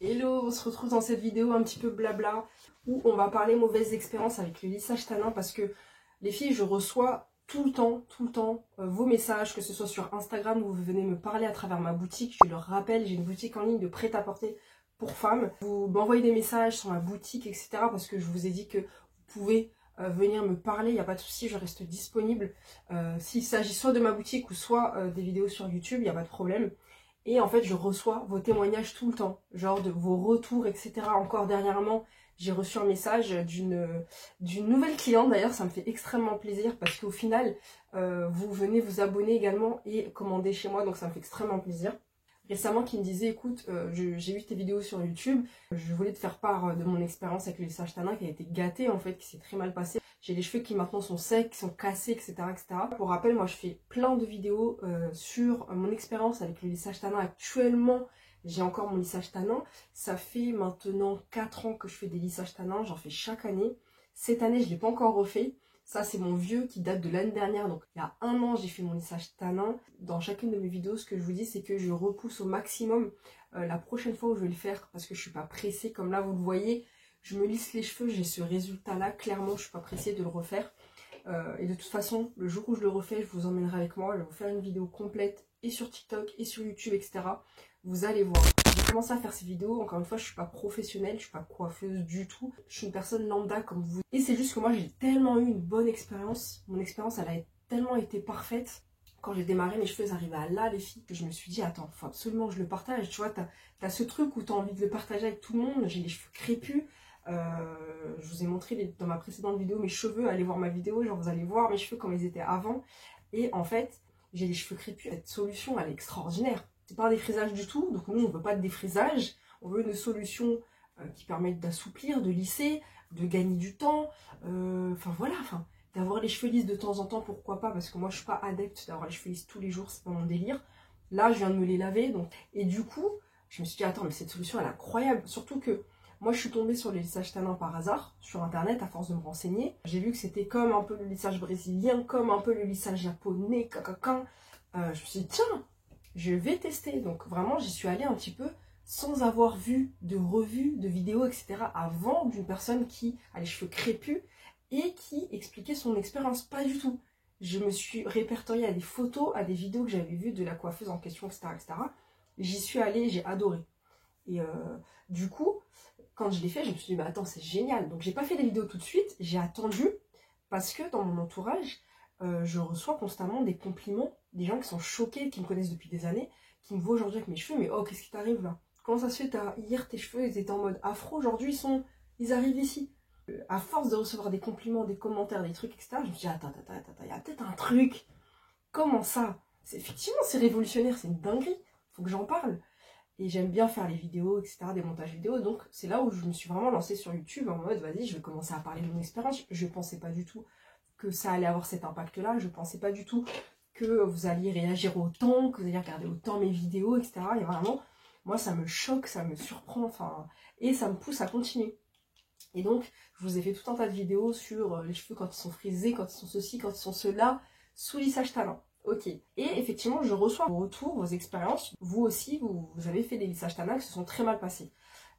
Hello, on se retrouve dans cette vidéo un petit peu blabla où on va parler mauvaises expériences avec le lissage tanin parce que les filles, je reçois tout le temps vos messages, que ce soit sur Instagram où vous venez me parler à travers ma boutique. Je le rappelle, j'ai une boutique en ligne de prêt-à-porter pour femmes. Vous m'envoyez des messages sur ma boutique, etc. parce que je vous ai dit que vous pouvez venir me parler, il n'y a pas de souci, je reste disponible. S'il s'agit soit de ma boutique ou soit des vidéos sur YouTube, il n'y a pas de problème. Et en fait, je reçois vos témoignages tout le temps, genre de vos retours, etc. Encore dernièrement, j'ai reçu un message d'une nouvelle cliente. D'ailleurs, ça me fait extrêmement plaisir parce qu'au final, vous venez vous abonner également et commander chez moi. Donc, ça me fait extrêmement plaisir. Récemment, qui me disait, écoute, j'ai vu tes vidéos sur YouTube. Je voulais te faire part de mon expérience avec le lissage tanin qui a été gâté, en fait, qui s'est très mal passé. J'ai les cheveux qui maintenant sont secs, qui sont cassés, etc., etc. Pour rappel, moi je fais plein de vidéos sur mon expérience avec le lissage tanin. Actuellement, j'ai encore mon lissage tanin. Ça fait maintenant 4 ans que je fais des lissages tanins. J'en fais chaque année. Cette année, je ne l'ai pas encore refait. Ça, c'est mon vieux qui date de l'année dernière. Donc, il y a 1 an, j'ai fait mon lissage tanin. Dans chacune de mes vidéos, ce que je vous dis, c'est que je repousse au maximum la prochaine fois où je vais le faire. Parce que je ne suis pas pressée. Comme là, vous le voyez, je me lisse les cheveux. J'ai ce résultat-là. Clairement, je ne suis pas pressée de le refaire. Et de toute façon, le jour où je le refais, je vous emmènerai avec moi. Je vais vous faire une vidéo complète et sur TikTok et sur YouTube, etc. Vous allez voir. J'ai commencé à faire ces vidéos. Encore une fois, je ne suis pas professionnelle, je ne suis pas coiffeuse du tout. Je suis une personne lambda comme vous. Et c'est juste que moi, j'ai tellement eu une bonne expérience. Mon expérience, elle a tellement été parfaite. Quand j'ai démarré, mes cheveux arrivaient à là, les filles, que je me suis dit, attends, faut absolument que je le partage. Tu vois, t'as ce truc où t'as envie de le partager avec tout le monde. J'ai les cheveux crépus. Je vous ai montré dans ma précédente vidéo mes cheveux. Allez voir ma vidéo, genre vous allez voir mes cheveux comme ils étaient avant. Et en fait, j'ai les cheveux crépus. Cette solution, elle est extraordinaire. C'est pas un défrisage du tout, donc nous on veut pas de défrisage, on veut une solution qui permette d'assouplir, de lisser, de gagner du temps, enfin voilà, d'avoir les cheveux lisses de temps en temps, pourquoi pas, parce que moi je suis pas adepte d'avoir les cheveux lisses tous les jours, c'est pas mon délire. Là je viens de me les laver, donc et du coup je me suis dit attends mais cette solution elle est incroyable, surtout que moi je suis tombée sur le lissage tanin par hasard, sur internet à force de me renseigner. J'ai vu que c'était comme un peu le lissage brésilien, comme un peu le lissage japonais, je me suis dit tiens, je vais tester. Donc vraiment, j'y suis allée un petit peu sans avoir vu de revue, de vidéos, etc. avant d'une personne qui a les cheveux crépus et qui expliquait son expérience. Pas du tout. Je me suis répertoriée à des photos, à des vidéos que j'avais vues de la coiffeuse en question, etc. etc. J'y suis allée, j'ai adoré. Et du coup, quand je l'ai fait, je me suis dit, bah attends, c'est génial. Donc j'ai pas fait des vidéos tout de suite, j'ai attendu parce que dans mon entourage, je reçois constamment des compliments, des gens qui sont choqués, qui me connaissent depuis des années, qui me voient aujourd'hui avec mes cheveux, mais oh, qu'est-ce qui t'arrive là? Comment ça se fait, hier tes cheveux ils étaient en mode afro, aujourd'hui ils arrivent ici. À force de recevoir des compliments, des commentaires, des trucs, etc., je me suis dit, attends, il y a peut-être un truc. Comment ça? Effectivement, c'est révolutionnaire, c'est une dinguerie, faut que j'en parle. Et j'aime bien faire les vidéos, etc., des montages vidéo, donc c'est là où je me suis vraiment lancée sur YouTube, en mode, vas-y, je vais commencer à parler de mon expérience. Je pensais pas du tout que ça allait avoir cet impact-là. Je ne pensais pas du tout que vous alliez réagir autant, que vous alliez regarder autant mes vidéos, etc. Et vraiment, moi, ça me choque, ça me surprend, enfin, et ça me pousse à continuer. Et donc, je vous ai fait tout un tas de vidéos sur les cheveux quand ils sont frisés, quand ils sont ceci, quand ils sont cela, sous lissage tanin. Ok. Et effectivement, je reçois vos retours, vos expériences. Vous aussi, vous avez fait des lissages tanin qui se sont très mal passés.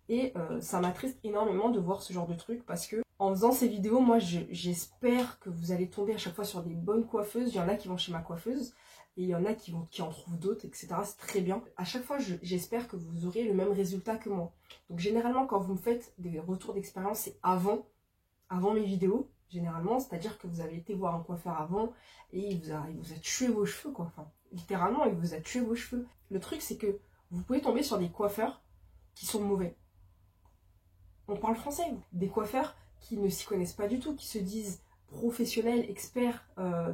Et ça m'attriste énormément de voir ce genre de truc parce que en faisant ces vidéos, moi j'espère que vous allez tomber à chaque fois sur des bonnes coiffeuses. Il y en a qui vont chez ma coiffeuse et il y en a qui en trouvent d'autres, etc. C'est très bien. À chaque fois, j'espère que vous aurez le même résultat que moi. Donc généralement, quand vous me faites des retours d'expérience, c'est avant mes vidéos, généralement. C'est-à-dire que vous avez été voir un coiffeur avant et il vous a tué vos cheveux, quoi. Enfin, littéralement, il vous a tué vos cheveux. Le truc, c'est que vous pouvez tomber sur des coiffeurs qui sont mauvais. On parle français, des coiffeurs qui ne s'y connaissent pas du tout, qui se disent professionnels, experts,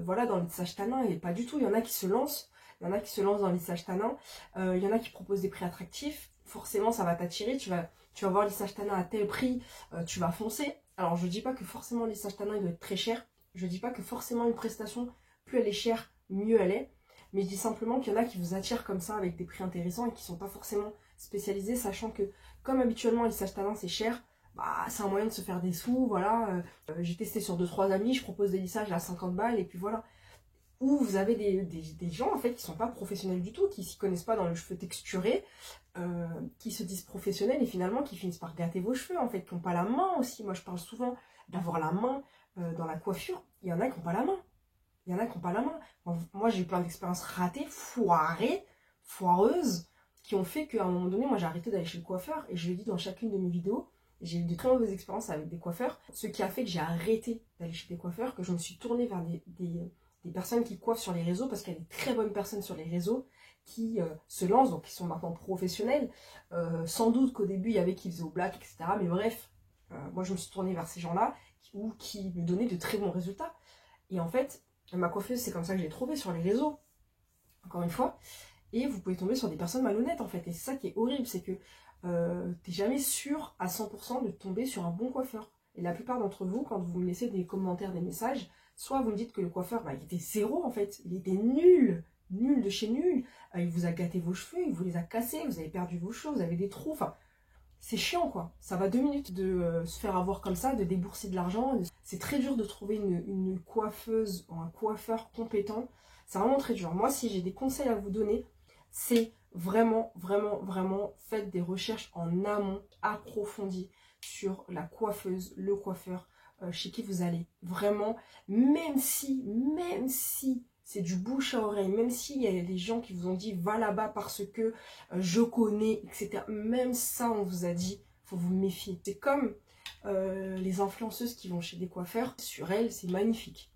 voilà, dans le lissage tanin, et pas du tout. Il y en a qui se lancent, dans le lissage tanin, il y en a qui proposent des prix attractifs, forcément ça va t'attirer, tu vas voir le lissage tanin à tel prix, tu vas foncer. Alors je dis pas que forcément le lissage tanin il doit être très cher, je dis pas que forcément une prestation, plus elle est chère, mieux elle est, mais je dis simplement qu'il y en a qui vous attirent comme ça avec des prix intéressants et qui sont pas forcément spécialisés, sachant que comme habituellement le lissage tanin c'est cher, bah c'est un moyen de se faire des sous, voilà. J'ai testé sur 2-3 amis, je propose des lissages à 50 balles et puis voilà. Ou vous avez des gens en fait qui sont pas professionnels du tout, qui s'y connaissent pas dans les cheveux texturés, qui se disent professionnels et finalement qui finissent par gâter vos cheveux en fait, qui n'ont pas la main aussi. Moi je parle souvent d'avoir la main dans la coiffure. Il y en a qui n'ont pas la main. Il y en a qui n'ont pas la main. Moi j'ai eu plein d'expériences ratées, foirées, foireuses, qui ont fait qu'à un moment donné, moi j'ai arrêté d'aller chez le coiffeur. Et je l'ai dit dans chacune de mes vidéos, j'ai eu de très mauvaises expériences avec des coiffeurs. Ce qui a fait que j'ai arrêté d'aller chez des coiffeurs, que je me suis tournée vers des personnes qui coiffent sur les réseaux, parce qu'il y a des très bonnes personnes sur les réseaux qui se lancent, donc qui sont maintenant professionnels. Sans doute qu'au début, il y avait qui faisaient au black, etc. Mais bref, moi je me suis tournée vers ces gens-là, qui me donnaient de très bons résultats. Et en fait, ma coiffeuse, c'est comme ça que je l'ai trouvée sur les réseaux, encore une fois. Et vous pouvez tomber sur des personnes malhonnêtes, en fait. Et c'est ça qui est horrible, c'est que t'es jamais sûr à 100% de tomber sur un bon coiffeur. Et la plupart d'entre vous, quand vous me laissez des commentaires, des messages, soit vous me dites que le coiffeur, il était zéro en fait, il était nul, nul de chez nul, il vous a gâté vos cheveux, il vous les a cassés, vous avez perdu vos cheveux, vous avez des trous, enfin, c'est chiant quoi. Ça va 2 minutes de se faire avoir comme ça, de débourser de l'argent. C'est très dur de trouver une coiffeuse ou un coiffeur compétent. C'est vraiment très dur. Moi, si j'ai des conseils à vous donner, c'est vraiment, vraiment, vraiment, faites des recherches en amont, approfondies sur la coiffeuse, le coiffeur chez qui vous allez. Vraiment, même si c'est du bouche à oreille, même s'il y a des gens qui vous ont dit va là-bas parce que je connais, etc. Même ça, on vous a dit, faut vous méfier. C'est comme les influenceuses qui vont chez des coiffeurs, sur elles, c'est magnifique.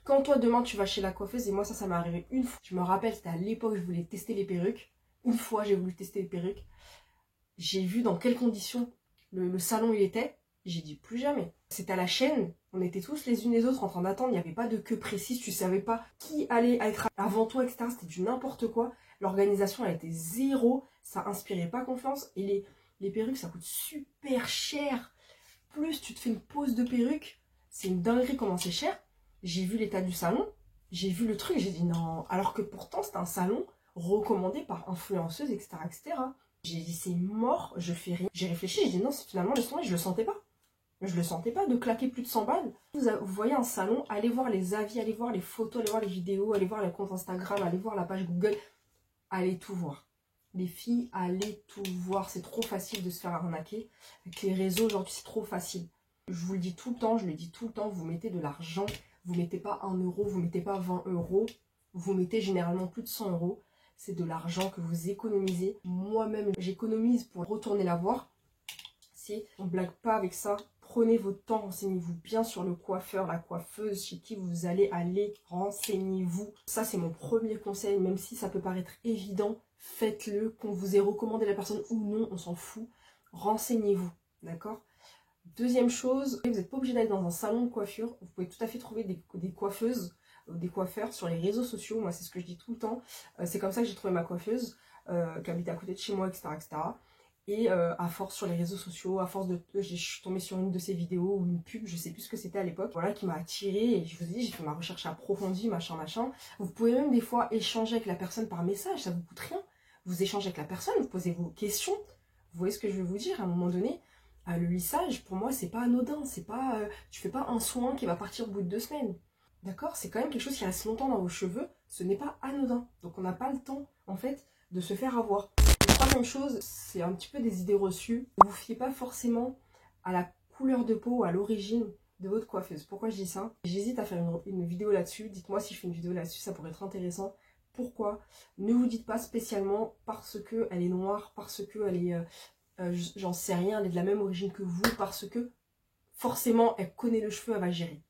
Quand toi, demain, tu vas chez la coiffeuse, et moi, ça m'est arrivé une fois. Je me rappelle, c'était à l'époque, je voulais tester les perruques. Une fois, j'ai voulu tester les perruques. J'ai vu dans quelles conditions le salon il était. J'ai dit plus jamais. C'était à la chaîne. On était tous les unes les autres en train d'attendre. Il n'y avait pas de queue précise. Tu savais pas qui allait être avant toi, etc. C'était du n'importe quoi. L'organisation, elle était zéro. Ça inspirait pas confiance. Et les perruques, ça coûte super cher. Plus tu te fais une pose de perruque, c'est une dinguerie comment c'est cher. J'ai vu l'état du salon. J'ai vu le truc. J'ai dit non. Alors que pourtant, c'était un salon recommandé par influenceuse, etc., etc. J'ai dit c'est mort, je fais rien. J'ai réfléchi, j'ai dit non, finalement le son, je le sentais pas. Je le sentais pas de claquer plus de 100 balles. Vous voyez un salon, allez voir les avis, allez voir les photos, allez voir les vidéos, allez voir les comptes Instagram, allez voir la page Google. Allez tout voir. Les filles, allez tout voir. C'est trop facile de se faire arnaquer. Avec les réseaux, aujourd'hui, c'est trop facile. Je vous le dis tout le temps, je le dis tout le temps, vous mettez de l'argent. Vous mettez pas 1 euro, vous mettez pas 20 euros. Vous mettez généralement plus de 100 euros. C'est de l'argent que vous économisez. Moi-même, j'économise pour retourner la voir. On ne blague pas avec ça. Prenez votre temps, renseignez-vous bien sur le coiffeur, la coiffeuse, chez qui vous allez aller, renseignez-vous. Ça, c'est mon premier conseil, même si ça peut paraître évident, faites-le. Qu'on vous ait recommandé la personne ou non, on s'en fout. Renseignez-vous, d'accord? Deuxième chose, vous n'êtes pas obligé d'aller dans un salon de coiffure. Vous pouvez tout à fait trouver des coiffeuses, des coiffeurs sur les réseaux sociaux. Moi, c'est ce que je dis tout le temps. C'est comme ça que j'ai trouvé ma coiffeuse, qui habitait à côté de chez moi, etc., etc. Et à force sur les réseaux sociaux, à force je suis tombée sur une de ses vidéos ou une pub, je sais plus ce que c'était à l'époque, voilà, qui m'a attirée. Et je vous ai dit, j'ai fait ma recherche approfondie, machin, machin. Vous pouvez même des fois échanger avec la personne par message, ça vous coûte rien. Vous échangez avec la personne, vous posez vos questions. Vous voyez ce que je veux vous dire? À un moment donné, le lissage, pour moi, c'est pas anodin. C'est pas, tu fais pas un soin qui va partir au bout de 2 semaines. D'accord? C'est quand même quelque chose qui reste longtemps dans vos cheveux. Ce n'est pas anodin. Donc on n'a pas le temps, en fait, de se faire avoir. Troisième chose, c'est un petit peu des idées reçues. Ne vous fiez pas forcément à la couleur de peau, à l'origine de votre coiffeuse. Pourquoi je dis ça? J'hésite à faire une vidéo là-dessus. Dites-moi si je fais une vidéo là-dessus, ça pourrait être intéressant. Pourquoi? Ne vous dites pas spécialement parce qu'elle est noire, parce qu'elle est, j'en sais rien, elle est de la même origine que vous, parce que forcément elle connaît le cheveu, elle va gérer.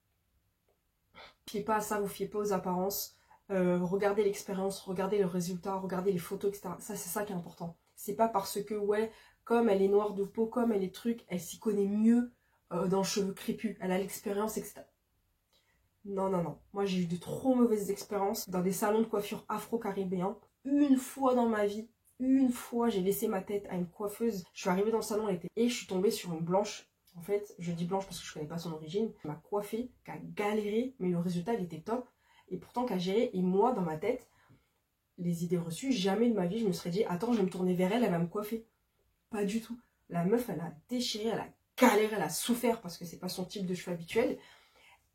Ne vous fiez pas à ça, vous fiez pas aux apparences. Regardez l'expérience, regardez le résultat, regardez les photos, etc. Ça, c'est ça qui est important. C'est pas parce que, ouais, comme elle est noire de peau, comme elle est truc, elle s'y connaît mieux dans le cheveu crépus, elle a l'expérience, etc. Non, non, non. Moi, j'ai eu de trop mauvaises expériences dans des salons de coiffure afro-caribéens. Une fois dans ma vie, une fois, j'ai laissé ma tête à une coiffeuse. Je suis arrivée dans le salon, elle était... et je suis tombée sur une blanche. En fait, je dis blanche parce que je connais pas son origine. Elle m'a coiffée, qui a galéré, mais le résultat, il était top. Et pourtant, qu'à gérer, et moi, dans ma tête, les idées reçues, jamais de ma vie, je me serais dit, attends, je vais me tourner vers elle, elle va me coiffer. Pas du tout. La meuf, elle a déchiré, elle a galéré, elle a souffert parce que c'est pas son type de cheveux habituel.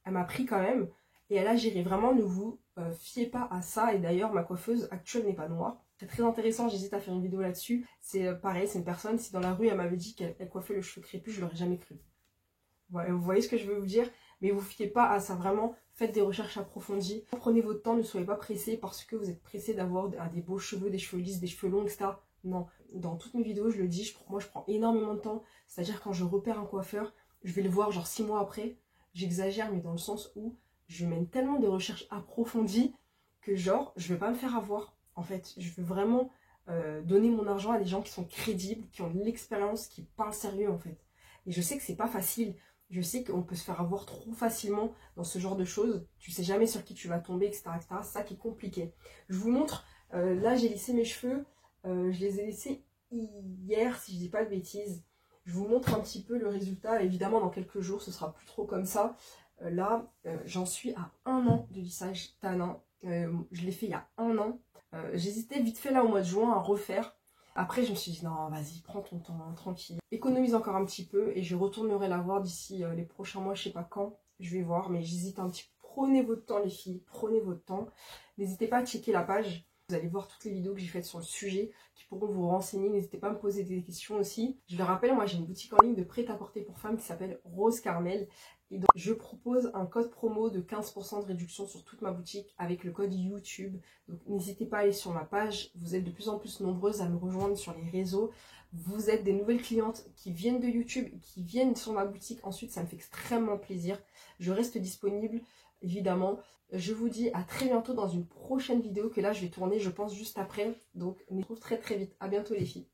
Elle m'a pris quand même, et elle a géré. Vraiment, ne vous fiez pas à ça. Et d'ailleurs, ma coiffeuse actuelle n'est pas noire. C'est très intéressant, j'hésite à faire une vidéo là-dessus. C'est pareil, c'est une personne, si dans la rue elle m'avait dit qu'elle coiffait le cheveu crépus, je l'aurais jamais cru. Voilà, vous voyez ce que je veux vous dire? Mais vous fiez pas à ça, vraiment, faites des recherches approfondies. Prenez votre temps, ne soyez pas pressés parce que vous êtes pressés d'avoir des beaux cheveux, des cheveux lisses, des cheveux longs, etc. Non, dans toutes mes vidéos, je le dis, moi je prends énormément de temps. C'est-à-dire quand je repère un coiffeur, je vais le voir genre 6 mois après. J'exagère, mais dans le sens où je mène tellement des recherches approfondies que genre, je vais pas me faire avoir. En fait, je veux vraiment donner mon argent à des gens qui sont crédibles, qui ont de l'expérience, qui parlent sérieux en fait. Et je sais que c'est pas facile. Je sais qu'on peut se faire avoir trop facilement dans ce genre de choses. Tu sais jamais sur qui tu vas tomber, etc. etc. C'est ça qui est compliqué. Je vous montre, là j'ai lissé mes cheveux. Je les ai lissés hier, si je dis pas de bêtises. Je vous montre un petit peu le résultat. Évidemment, dans quelques jours, ce sera plus trop comme ça. Là, j'en suis à 1 an de lissage tanin. Je l'ai fait il y a 1 an. J'hésitais vite fait là au mois de juin à refaire. Après, je me suis dit, non, vas-y, prends ton temps, hein, tranquille. Économise encore un petit peu et je retournerai la voir d'ici les prochains mois, je sais pas quand. Je vais voir, mais j'hésite un petit peu. Prenez votre temps, les filles, prenez votre temps. N'hésitez pas à checker la page. Vous allez voir toutes les vidéos que j'ai faites sur le sujet qui pourront vous renseigner. N'hésitez pas à me poser des questions aussi. Je le rappelle, moi j'ai une boutique en ligne de prêt-à-porter pour femmes qui s'appelle Rose Carmel. Et donc je propose un code promo de 15% de réduction sur toute ma boutique avec le code YouTube. Donc n'hésitez pas à aller sur ma page. Vous êtes de plus en plus nombreuses à me rejoindre sur les réseaux. Vous êtes des nouvelles clientes qui viennent de YouTube, qui viennent sur ma boutique. Ensuite, ça me fait extrêmement plaisir. Je reste disponible, évidemment. Je vous dis à très bientôt dans une prochaine vidéo que là, je vais tourner, je pense, juste après. Donc, on se retrouve très très vite. À bientôt les filles.